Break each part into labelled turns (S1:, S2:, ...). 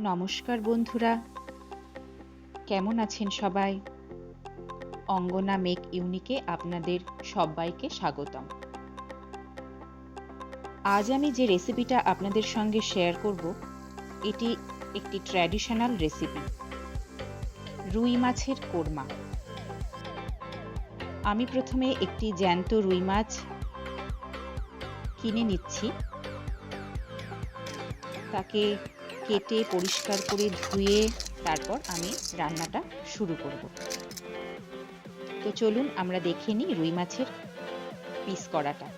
S1: নমস্কার বন্ধুরা, কেমন আছেন সবাই? অঙ্গনা মেক ইউনিকে আপনাদের সবাইকে স্বাগতম। আজ আমি যে রেসিপিটা আপনাদের সঙ্গে শেয়ার করব, এটি একটি ট্র্যাডিশনাল রেসিপি, রুই মাছের কোরমা। আমি প্রথমে একটি জ্যান্ত রুই মাছ কিনে নিচ্ছি। তাকে কেটে পরিষ্কার করে ধুয়ে তারপর আমি রান্নাটা শুরু করব। তো চলুন আমরা দেখে নিই রুই মাছের পিস করাটা।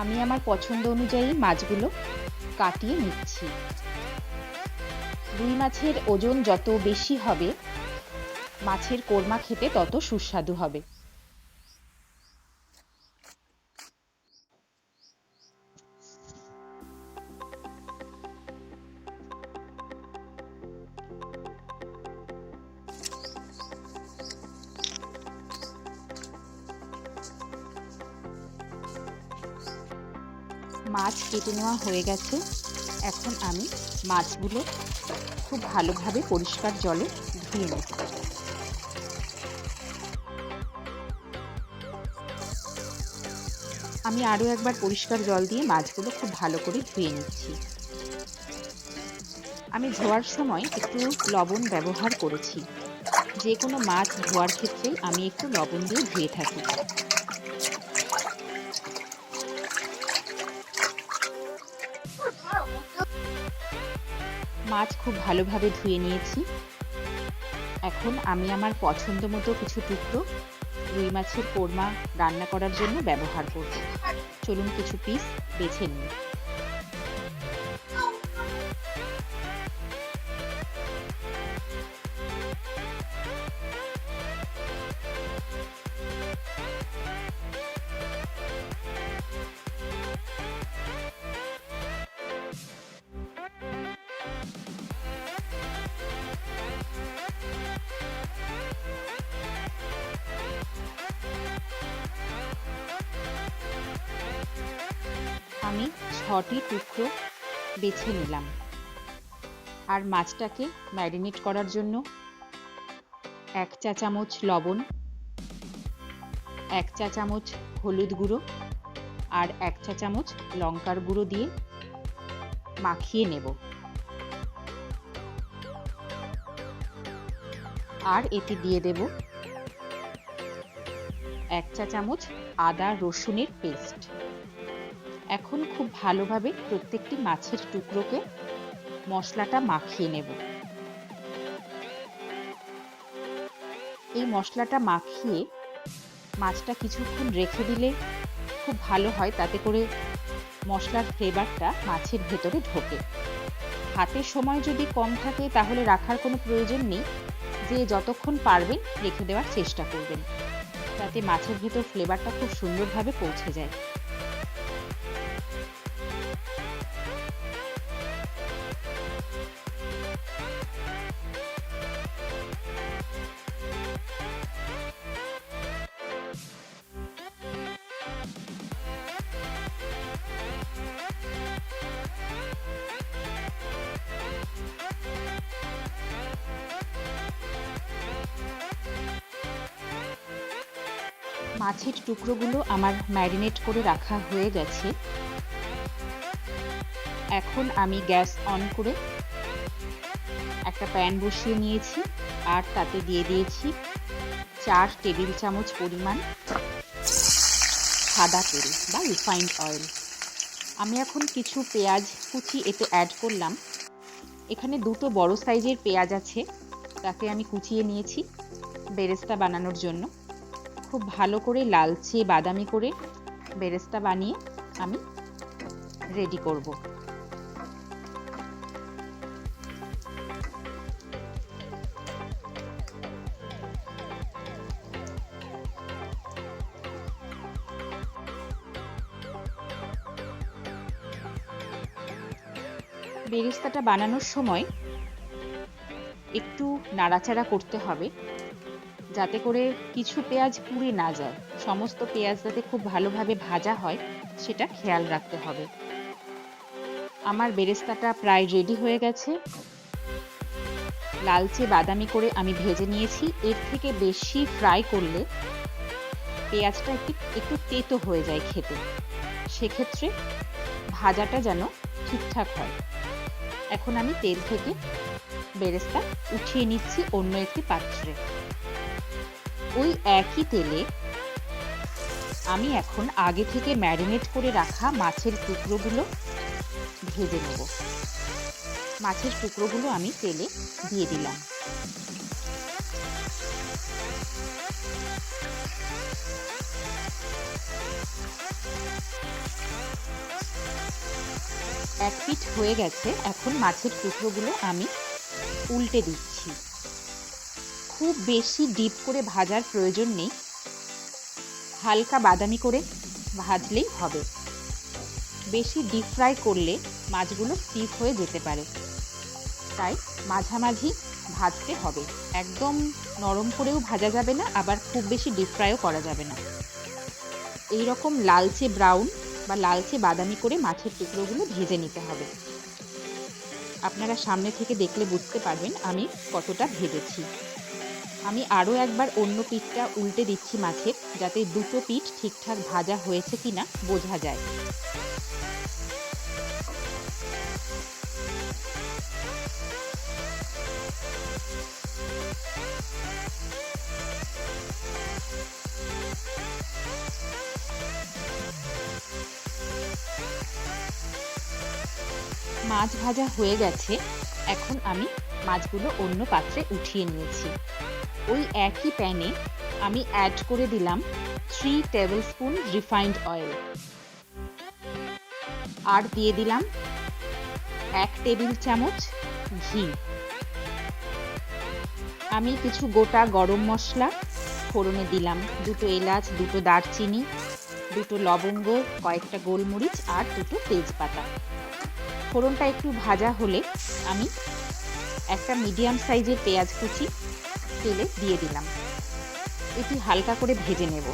S1: আমি আমার পছন্দ অনুযায়ী মাছগুলো কাটিয়ে নিচ্ছি। রুই মাছের ওজন যত বেশি হবে, মাছের কোরমা খেতে তত সুস্বাদু হবে। মাছ কেটে নেওয়া হয়ে গেছে। এখন আমি মাছগুলো খুব ভালোভাবে পরিষ্কার জলে ধুয়ে নেব। আমি আরও একবার পরিষ্কার জল দিয়ে মাছগুলো খুব ভালো করে ধুয়ে নিচ্ছি। আমি ধোয়ার সময় একটু লবণ ব্যবহার করেছি। যে কোনো মাছ ধোয়ার ক্ষেত্রেই আমি একটু লবণ দিয়ে ধুয়ে থাকি। মাছ খুব ভালোভাবে ধুয়ে নিয়েছি। এখন আমি আমার পছন্দ মতো কিছু টুকরো রুই মাছের কোরমা রান্না করার জন্য ব্যবহার করব। চলুন কিছু পিস বেছে নিই। আমি 6টি টুকরো বেছে নিলাম। আর মাছটাকে ম্যারিনেট করার জন্য 1 চা চামচ লবণ, 1 চা চামচ হলুদ গুঁড়ো, আর 1 চা চামচ লঙ্কার গুঁড়ো দিয়ে মাখিয়ে নেব। আর এতে দিয়ে দেব 1 চা চামচ আদা রসুনের পেস্ট। এখন খুব ভালোভাবে প্রত্যেকটি মাছের টুকরোকে মশলাটা মাখিয়ে নেব। এই মশলাটা মাখিয়ে মাছটা কিছুক্ষণ রেখে দিলে খুব ভালো হয়, তাতে করে মশলার ফ্লেভারটা মাছের ভেতরে ঢোকে। হাতে সময় যদি কম থাকে তাহলে রাখার কোনো প্রয়োজন নেই, যে যতক্ষণ পারবেন রেখে দেওয়ার চেষ্টা করবেন, তাতে মাছের ভেতর ফ্লেভারটা খুব সুন্দরভাবে পৌঁছে যায়। মাছের টুকরোগুলো আমার ম্যারিনেট করে রাখা হয়ে গেছে। এখন আমি গ্যাস অন করে একটা প্যান বসিয়ে নিয়েছি আর তাতে দিয়ে দিয়েছি 4 টেবিল চামচ পরিমাণ সাদা তেল বা রিফাইন্ড অয়েল। আমি এখন কিছু পেঁয়াজ কুচি এতে অ্যাড করলাম। এখানে 2টো বড় সাইজের পেঁয়াজ আছে, তাকে আমি কুচিয়ে নিয়েছি বেরেস্তা বানানোর জন্য। খুব ভালো করে লালচে বাদামি করে বেরেস্তা বানিয়ে আমি রেডি করব। বেরেস্তাটা বানানোর সময় একটু নাড়াচাড়া করতে হবে, যাতে করে কিছু পেঁয়াজ পুড়ে না যায়। সমস্ত পেঁয়াজ যাতে খুব ভালোভাবে ভাজা হয় সেটা খেয়াল রাখতে হবে। আমার বেরেস্তাটা প্রায় রেডি হয়ে গেছে। লালচে বাদামি করে আমি ভেজে নিয়েছি। এর থেকে বেশি ফ্রাই করলে পেঁয়াজটা একটু তেতো হয়ে যায় খেতে, সেক্ষেত্রে ভাজাটা যেন ঠিকঠাক হয়। এখন আমি তেল থেকে বেরেস্তা উঠিয়ে নিচ্ছি অন্য একটি পাত্রে। ওই একই তেলে আমি এখন আগে থেকে ম্যারিনেট করে রাখা মাছের টুকরোগুলো ভেজে নেব। মাছের টুকরোগুলো আমি তেলে দিয়ে দিলাম। এক পিঠ হয়ে গেছে, এখন মাছের টুকরোগুলো আমি উল্টে দিচ্ছি। খুব বেশি ডিপ করে ভাজার প্রয়োজন নেই, হালকা বাদামি করে ভাজলেই হবে। বেশি ডিপ ফ্রাই করলে মাছগুলো স্টিফ হয়ে যেতে পারে, তাই মাঝামাঝি ভাজতে হবে। একদম নরম করেও ভাজা যাবে না, আবার খুব বেশি ডিপ ফ্রাইও করা যাবে না। এই রকম লালচে ব্রাউন বা লালচে বাদামি করে মাছের টুকরোগুলো ভেজে নিতে হবে। আপনারা সামনে থেকে দেখলে বুঝতে পারবেন আমি কতটা ভেজেছি। আমি আরও একবার অন্য পিঠটা উল্টে দিচ্ছি মাছের, যাতে দুটো পিঠ ঠিকঠাক ভাজা হয়েছে কিনা বোঝা যায়। মাছ ভাজা হয়ে গেছে, এখন আমি মাছগুলো অন্য পাত্রে উঠিয়ে নিয়েছি। ওই একই প্যানে আমি অ্যাড করে দিলাম 3 টেবিল স্পুন রিফাইন্ড অয়েল, আর দিয়ে দিলাম 1 টেবিল চামচ ঘি। আমি কিছু গোটা গরম মশলা ফোড়নে দিলাম, 2টো এলাচ, 2টো দারচিনি, 2টো লবঙ্গ, কয়েকটা গোলমরিচ আর 2টো তেজপাতা। ফোড়নটা একটু ভাজা হলে আমি একটা মিডিয়াম সাইজের পেঁয়াজ কুচি তেলে দিয়ে দিলাম। এটি হালকা করে ভেজে নেব।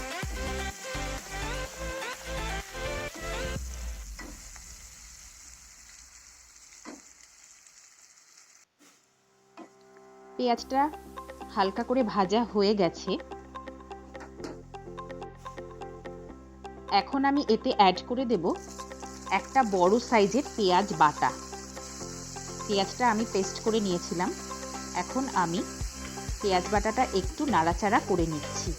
S1: পেঁয়াজটা হালকা করে ভাজা হয়ে গেছে। এখন আমি এতে অ্যাড করে দেব একটা বড় সাইজের পেঁয়াজ বাটা। পেঁয়াজটা আমি পেস্ট করে নিয়েছিলাম। এখন আমি পেঁয়াজ বাটাটা একটু নাড়াচাড়া করে নিচ্ছি।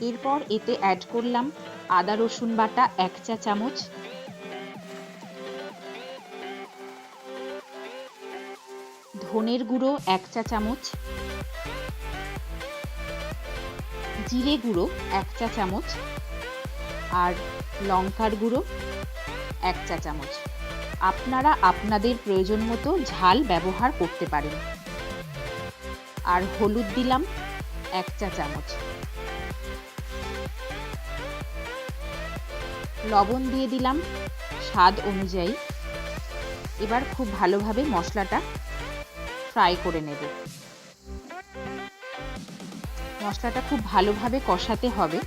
S1: এরপর এতে অ্যাড করলাম আদা রসুন বাটা 1 চা চামচ, ধনের গুঁড়ো 1 চা চামচ, জিরে গুঁড়ো 1 চা চামচ আর লঙ্কার গুঁড়ো 1 চা চামচ। আপনারা আপনাদের প্রয়োজন মতো ঝাল ব্যবহার করতে পারেন। আর হলুদ দিলাম 1 চা চামচ, লবণ দিয়ে দিলাম স্বাদ অনুযায়ী। এবার খুব ভালোভাবে মশলাটা ফ্রাই করে নেব। মশলাটা খুব ভালোভাবে কষাতে হবে।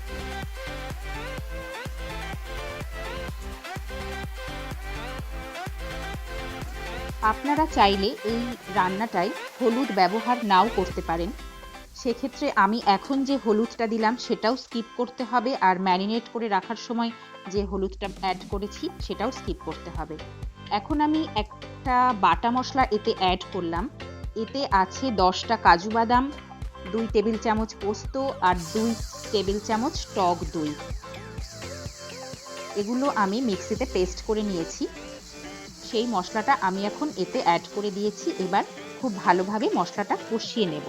S1: আপনারা চাইলে এই রান্নাটায় হলুদ ব্যবহার নাও করতে পারেন। সেক্ষেত্রে আমি এখন যে হলুদটা দিলাম সেটাও স্কিপ করতে হবে, আর ম্যারিনেট করে রাখার সময় যে হলুদটা অ্যাড করেছি সেটাও স্কিপ করতে হবে। এখন আমি একটা বাটা মশলা এতে অ্যাড করলাম। এতে আছে 10টা কাজু বাদাম, 2 টেবিল চামচ পোস্ত আর 2 টেবিল চামচ টক দই। এগুলো আমি মিক্সিতে পেস্ট করে নিয়েছি। সেই মশলাটা আমি এখন এতে অ্যাড করে দিয়েছি। এবার খুব ভালোভাবে মশলাটা কষিয়ে নেব।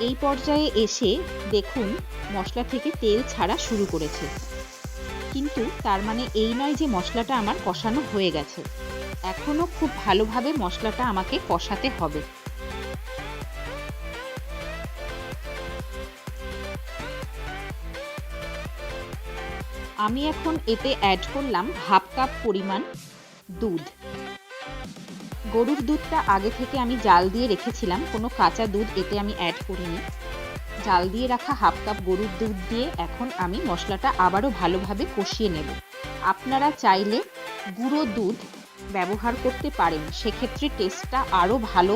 S1: এই পর্যায়ে এসে দেখুন মশলা থেকে তেল ছাড়া শুরু করেছে, কিন্তু তার মানে এই নয় যে মশলাটা আমার কষানো হয়ে গেছে। এখনো খুব ভালোভাবে মশলাটা আমাকে কষাতে হবে। আমি এখন এতে অ্যাড করলাম হাফ কাপ পরিমাণ দুধ। গরুর দুধটা আগে থেকে আমি জাল দিয়ে রেখেছিলাম, কোনো কাঁচা দুধ এতে আমি অ্যাড করিনি। জাল দিয়ে রাখা হাফ কাপ গরুর দুধ দিয়ে এখন আমি মশলাটা আবারও ভালোভাবে কষিয়ে নেব। আপনারা চাইলে গুঁড়ো দুধ ব্যবহার করতে পারেন, সেক্ষেত্রে টেস্টটা আরও ভালো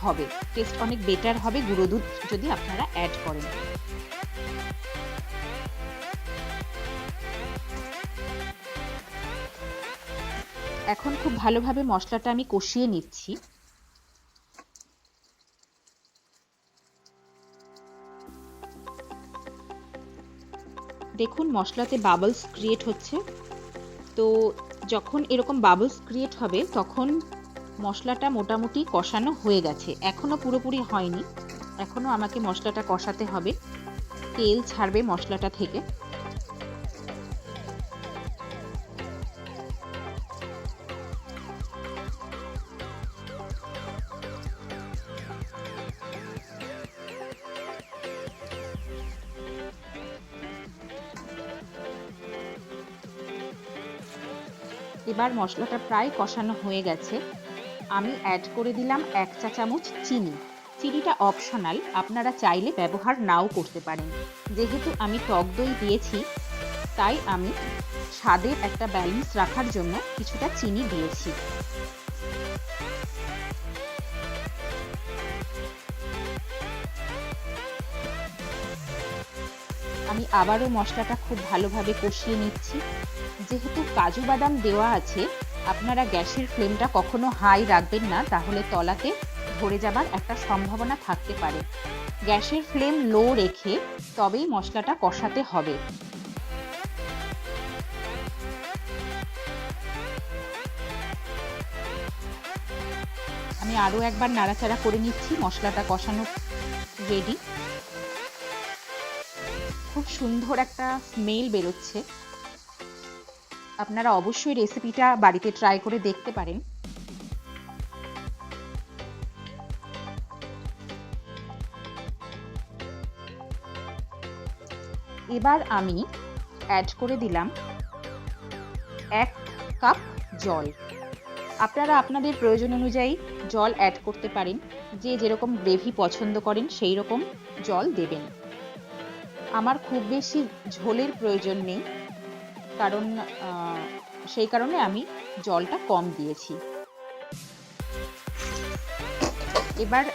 S1: হবে। টেস্ট অনেক বেটার হবে গুঁড়ো দুধ যদি আপনারা অ্যাড করেন। এখন খুব ভালোভাবে মশলাটা আমি কষিয়ে নিচ্ছি। দেখুন মশলাতে বাবলস ক্রিয়েট হচ্ছে। তো যখন এরকম বাবলস ক্রিয়েট হবে তখন মশলাটা মোটামুটি কষানো হয়ে গেছে। এখনও পুরোপুরি হয়নি, এখনও আমাকে মশলাটা কষাতে হবে। তেল ছাড়বে মশলাটা থেকে। এবার মশলাটা প্রায় কষানো হয়ে গেছে। আমি অ্যাড করে দিলাম 1 চা চামচ চিনি। চিনিটা অপশনাল, আপনারা চাইলে ব্যবহার নাও করতে পারেন। যেহেতু আমি টক দই দিয়েছি তাই আমি স্বাদের একটা ব্যালেন্স রাখার জন্য কিছুটা চিনি দিয়েছি। আমি আবারও মশলাটা খুব ভালোভাবে কষিয়ে নিচ্ছি। যেহেতু কাজু বাদাম দেওয়া আছে, আপনারা গ্যাসের ফ্লেমটা কখনো হাই রাখবেন না, তাহলে তলাতে ধরে যাবার একটা সম্ভাবনা থাকতে পারে। গ্যাসের ফ্লেম লো রেখে তবেই মশলাটা কষাতে হবে। আমি আরও একবার নাড়াচাড়া করে নিচ্ছি। মশলাটা কষানো রেডি। খুব সুন্দর একটা স্মেল বেরোচ্ছে। আপনারা অবশ্যই রেসিপিটা বাড়িতে ট্রাই করে দেখতে পারেন। এবার আমি অ্যাড করে দিলাম 1 কাপ জল। আপনারা আপনাদের প্রয়োজন অনুযায়ী জল অ্যাড করতে পারেন, যে যেরকম গ্রেভি পছন্দ করেন সেই রকম জল দেবেন। আমার খুব বেশি ঝোলের প্রয়োজন নেই, কারণ সেই কারণে আমি জলটা কম দিয়েছি। এবার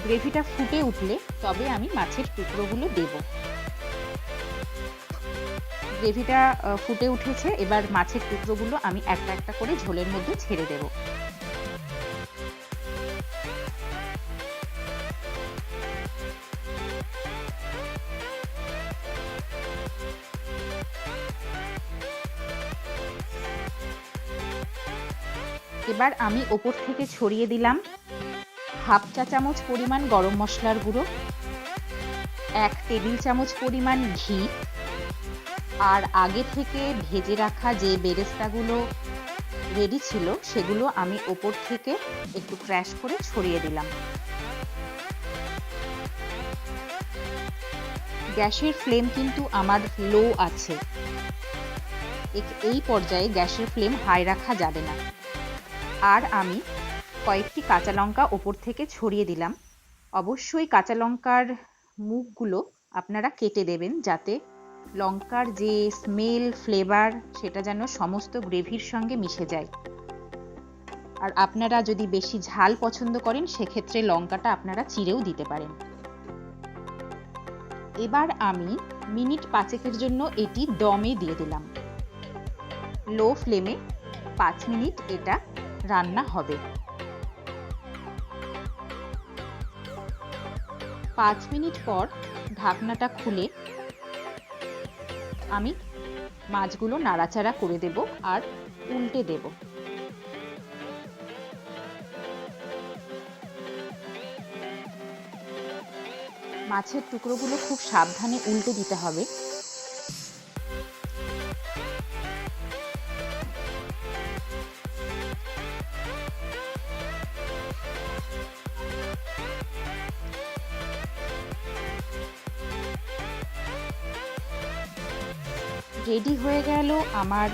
S1: গ্রেভিটা ফুটে উঠলে তবে আমি মাছের টুকরোগুলো দেব। গ্রেভিটা ফুটে উঠেছে, এবার মাছের টুকরোগুলো আমি একটা একটা করে ঝোলের মধ্যে ছেড়ে দেব। এবার আমি ওপর থেকে ছড়িয়ে দিলাম 1/2 চা চামচ পরিমাণ গরম মশলার গুঁড়ো, 1 টেবিল চামচ পরিমাণ ঘি, আর আগে থেকে ভেজে রাখা যে বেরেস্তাগুলো রেডি ছিল সেগুলো আমি ওপর থেকে একটু ক্র্যাশ করে ছড়িয়ে দিলাম। গ্যাসের ফ্লেম কিন্তু আমার লো আছে। এই পর্যায়ে গ্যাসের ফ্লেম হাই রাখা যাবে না। আর আমি কয়েকটি কাঁচা লঙ্কা ওপর থেকে ছড়িয়ে দিলাম। অবশ্যই কাঁচা লঙ্কার মুখগুলো আপনারা কেটে দেবেন, যাতে লঙ্কার যে স্মেল, ফ্লেভার সেটা যেন সমস্ত গ্রেভির সঙ্গে মিশে যায়। আর আপনারা যদি বেশি ঝাল পছন্দ করেন সেক্ষেত্রে লঙ্কাটা আপনারা চিড়েও দিতে পারেন। এবার আমি মিনিট 5 জন্য এটি দমে দিয়ে দিলাম। লো ফ্লেমে 5 মিনিট এটা রান্না হবে। 5 মিনিট পর ঢাকনাটা খুলে আমি মাছগুলো নাড়াচাড়া করে দেব আর উল্টে দেব। মাছের টুকরোগুলো খুব সাবধানে উল্টে দিতে হবে। রেডি হয়ে গেল আমার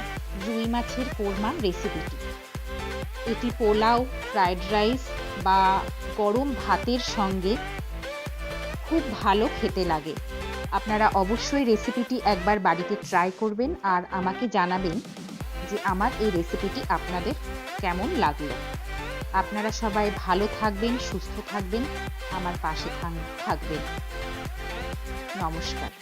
S1: রুই মাছের কোরমা রেসিপিটি। এটি পোলাও, ফ্রাইড রাইস বা গরম ভাতের সঙ্গে খুব ভালো খেতে লাগে। আপনারা অবশ্যই রেসিপিটি একবার বাড়িতে ট্রাই করবেন আর আমাকে জানাবেন যে আমার এই রেসিপিটি আপনাদের কেমন লাগলো। আপনারা সবাই ভালো থাকবেন, সুস্থ থাকবেন, আমার পাশে থাকবেন। নমস্কার।